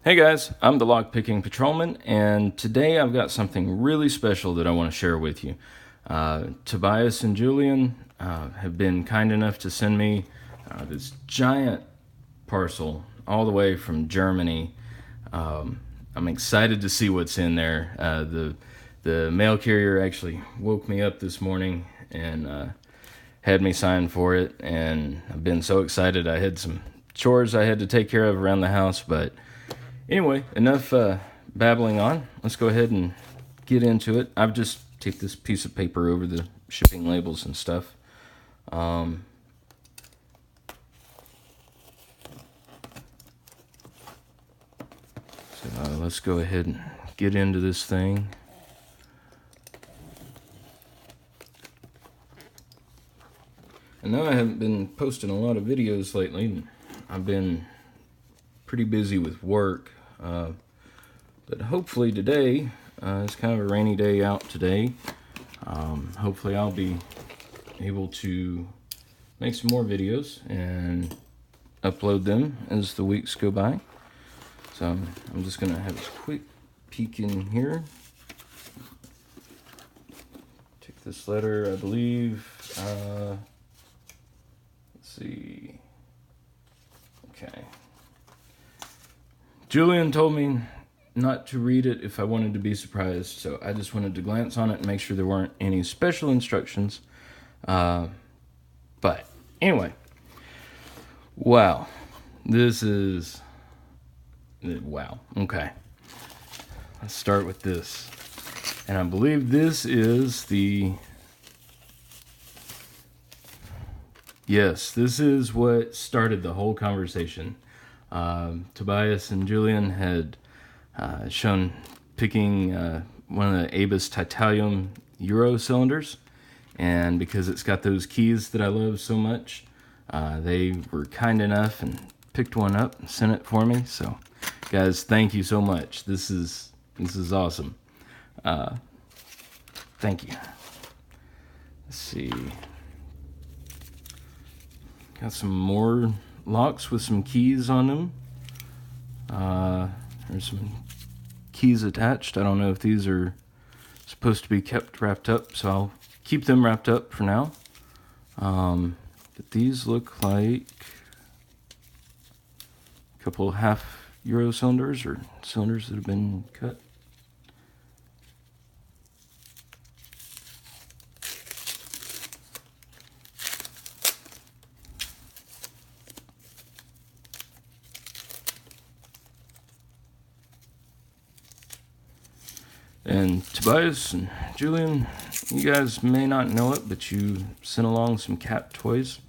Hey guys, I'm the Lockpicking Patrolman, and today I've got something really special that I want to share with you. Tobias and Julian have been kind enough to send me this giant parcel all the way from Germany. I'm excited to see what's in there. The mail carrier actually woke me up this morning and had me sign for it, and I've been so excited. I had some chores I had to take care of around the house, but anyway, enough babbling on. Let's go ahead and get into it. I've just taped this piece of paper over the shipping labels and stuff. So let's go ahead and get into this thing. I know I haven't been posting a lot of videos lately. I've been pretty busy with work, but hopefully today, it's kind of a rainy day out today. Hopefully I'll be able to make some more videos and upload them as the weeks go by. So I'm just gonna have a quick peek in here. Take this letter, I believe, let's see, okay. Julian told me not to read it if I wanted to be surprised, so I just wanted to glance on it and make sure there weren't any special instructions. But anyway, wow, this is, wow, okay. Let's start with this. And I believe this is yes, this is what started the whole conversation. Tobias and Julian had shown picking one of the Abus Titanium Euro cylinders, and because it's got those keys that I love so much, they were kind enough and picked one up and sent it for me. So guys, thank you so much. This is awesome. Thank you. Let's see, got some more locks with some keys on them. There's some keys attached. I don't know if these are supposed to be kept wrapped up, so I'll keep them wrapped up for now. But these look like a couple half Euro cylinders, or cylinders that have been cut. And Tobias and Julian, you guys may not know it, but you sent along some cat toys.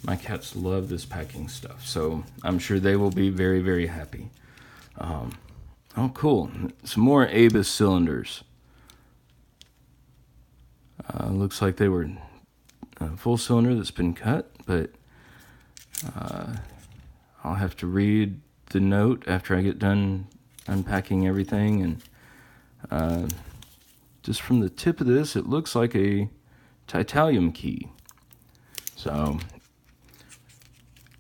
My cats love this packing stuff, so I'm sure they will be very, very happy. Oh, cool. Some more Abus cylinders. Looks like they were a full cylinder that's been cut, but I'll have to read the note after I get done unpacking everything. And just from the tip of this, it looks like a titanium key. So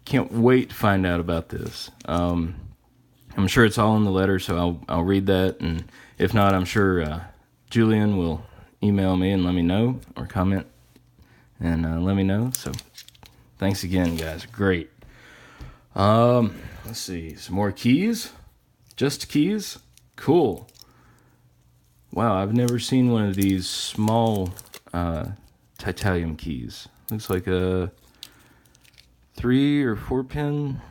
can't wait to find out about this. I'm sure it's all in the letter, so I'll read that, and if not, I'm sure Julian will email me and let me know, or comment and let me know. So thanks again, guys. Great. Let's see, some more keys. Just keys? Cool. Wow, I've never seen one of these small titanium keys. Looks like a 3 or 4 pin.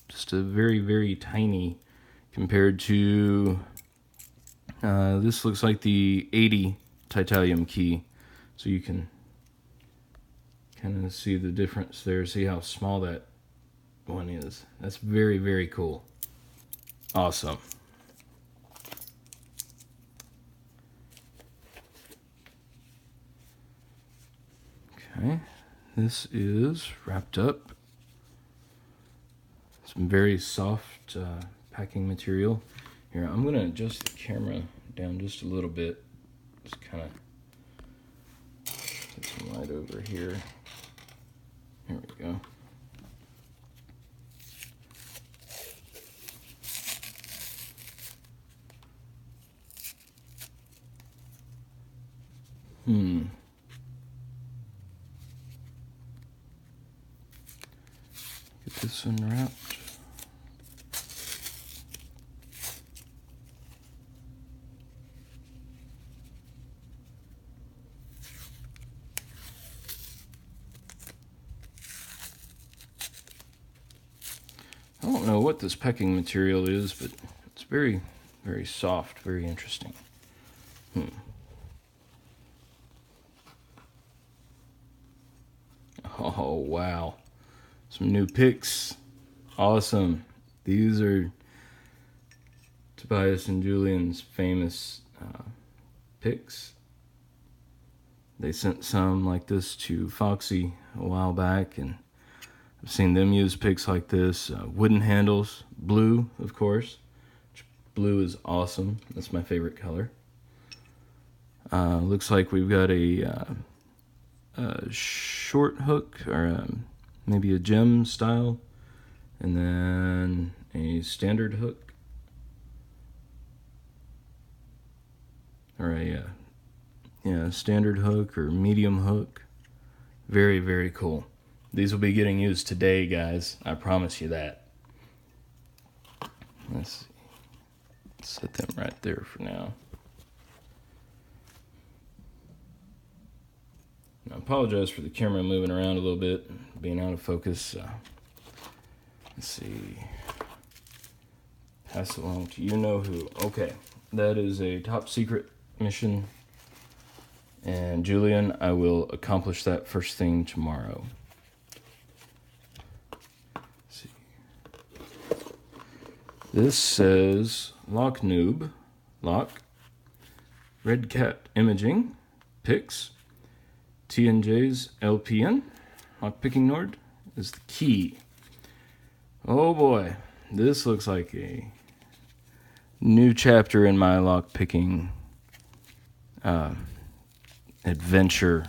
Just a very, very tiny compared to, this looks like the 80 titanium key. So you can kind of see the difference there. See how small that one is. That's very, very cool. Awesome. Okay, this is wrapped up. Some very soft packing material. Here, I'm gonna adjust the camera down just a little bit. Just kind of get some light over here. Here we go. Get this unwrapped. I don't know what this pecking material is, but it's very, very soft, very interesting. Oh, wow. Some new picks. Awesome. These are Tobias and Julian's famous picks. They sent some like this to Foxy a while back, and I've seen them use picks like this. Wooden handles, blue, of course. Blue is awesome. That's my favorite color. Looks like we've got a short hook, or maybe a gem style, and then a standard hook, or a standard hook or medium hook. Very, very cool. These will be getting used today, guys. I promise you that. Let's see. Set them right there for now. I apologize for the camera moving around a little bit, being out of focus. Let's see. Pass it along to you know who. Okay, that is a top secret mission. And Julian, I will accomplish that first thing tomorrow. Let's see. This says Lock Noob, Lock, Red Cat Imaging, Picks, T&J's LPN, Lockpicking Nord is the key. Oh boy, this looks like a new chapter in my lockpicking adventure,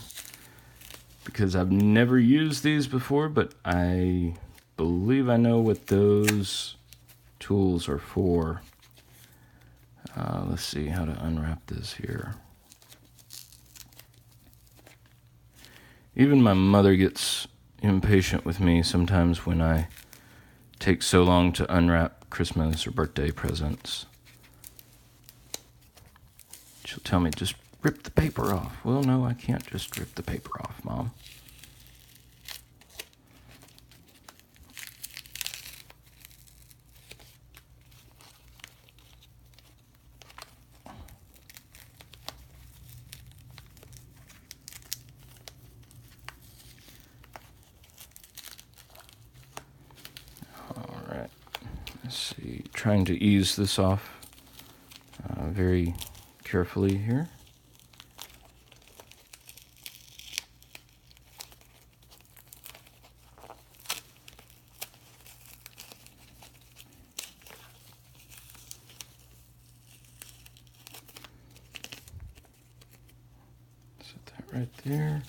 because I've never used these before, but I believe I know what those tools are for. Let's see how to unwrap this here. Even my mother gets impatient with me sometimes when I take so long to unwrap Christmas or birthday presents. She'll tell me, just rip the paper off. Well, no, I can't just rip the paper off, Mom. All right. Let's see. Trying to ease this off very carefully here. Set that right there.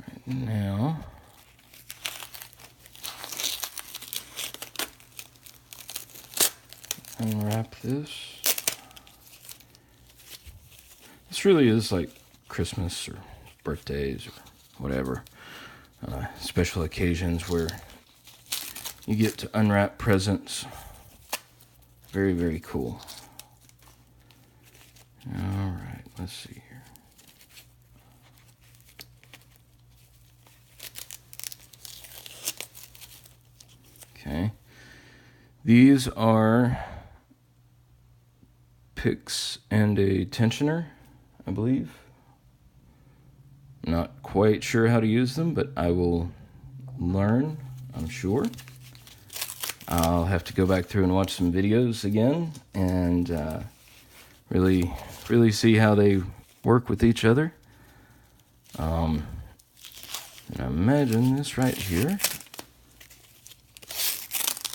Right now, unwrap this. This really is like Christmas or birthdays or whatever, special occasions where you get to unwrap presents. Very, very cool. All right, let's see here. Okay. These are picks and a tensioner, I believe. Not quite sure how to use them, but I will learn, I'm sure. I'll have to go back through and watch some videos again and really see how they work with each other. And I imagine this right here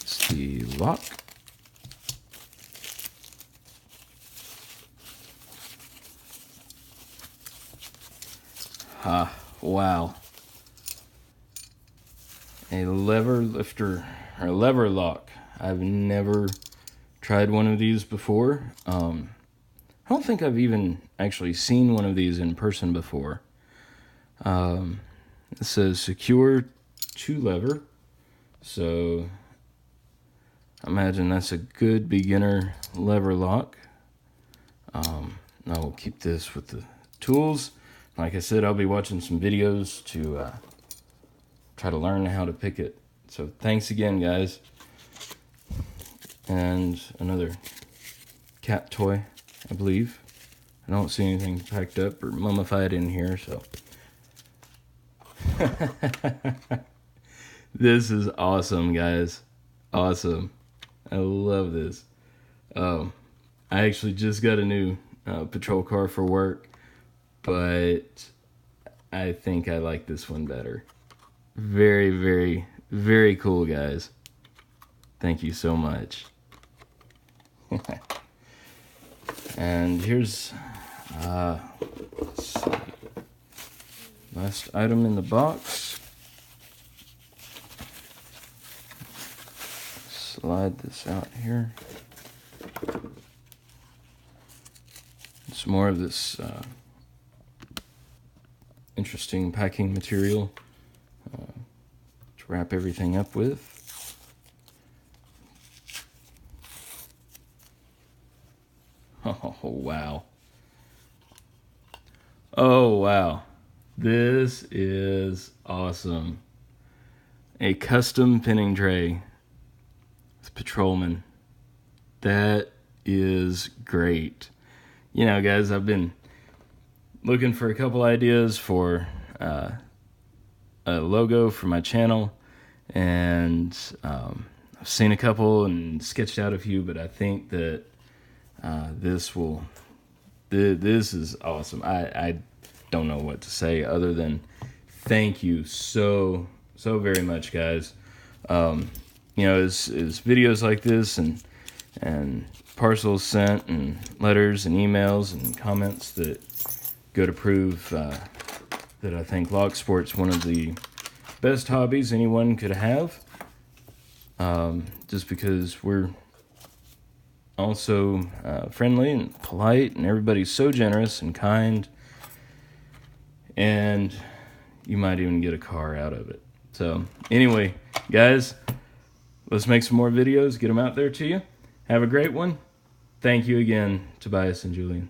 is the lock. Wow. A lever lifter, or lever lock. I've never tried one of these before. I don't think I've even actually seen one of these in person before. It says secure 2-lever. So I imagine that's a good beginner lever lock. I will keep this with the tools. Like I said, I'll be watching some videos to try to learn how to pick it. So thanks again, guys. And another cat toy, I believe. I don't see anything packed up or mummified in here, so. This is awesome, guys. Awesome. I love this. I actually just got a new patrol car for work, but I think I like this one better. Very, very, very cool, guys. Thank you so much. And here's let's see, last item in the box. Slide this out here. Some more of this interesting packing material to wrap everything up with. Oh, wow. Oh, wow. This is awesome. A custom pinning tray with Patrolman. That is great. You know, guys, I've been looking for a couple ideas for a logo for my channel, and I've seen a couple and sketched out a few, but I think that this is awesome. I don't know what to say other than thank you so very much, guys. You know, as videos like this and parcels sent and letters and emails and comments that go to prove that I think lock sport's one of the best hobbies anyone could have, just because we're also friendly and polite, and everybody's so generous and kind, and you might even get a car out of it. So anyway, guys, let's make some more videos, get them out there to you. Have a great one. Thank you again, Tobias and Julian.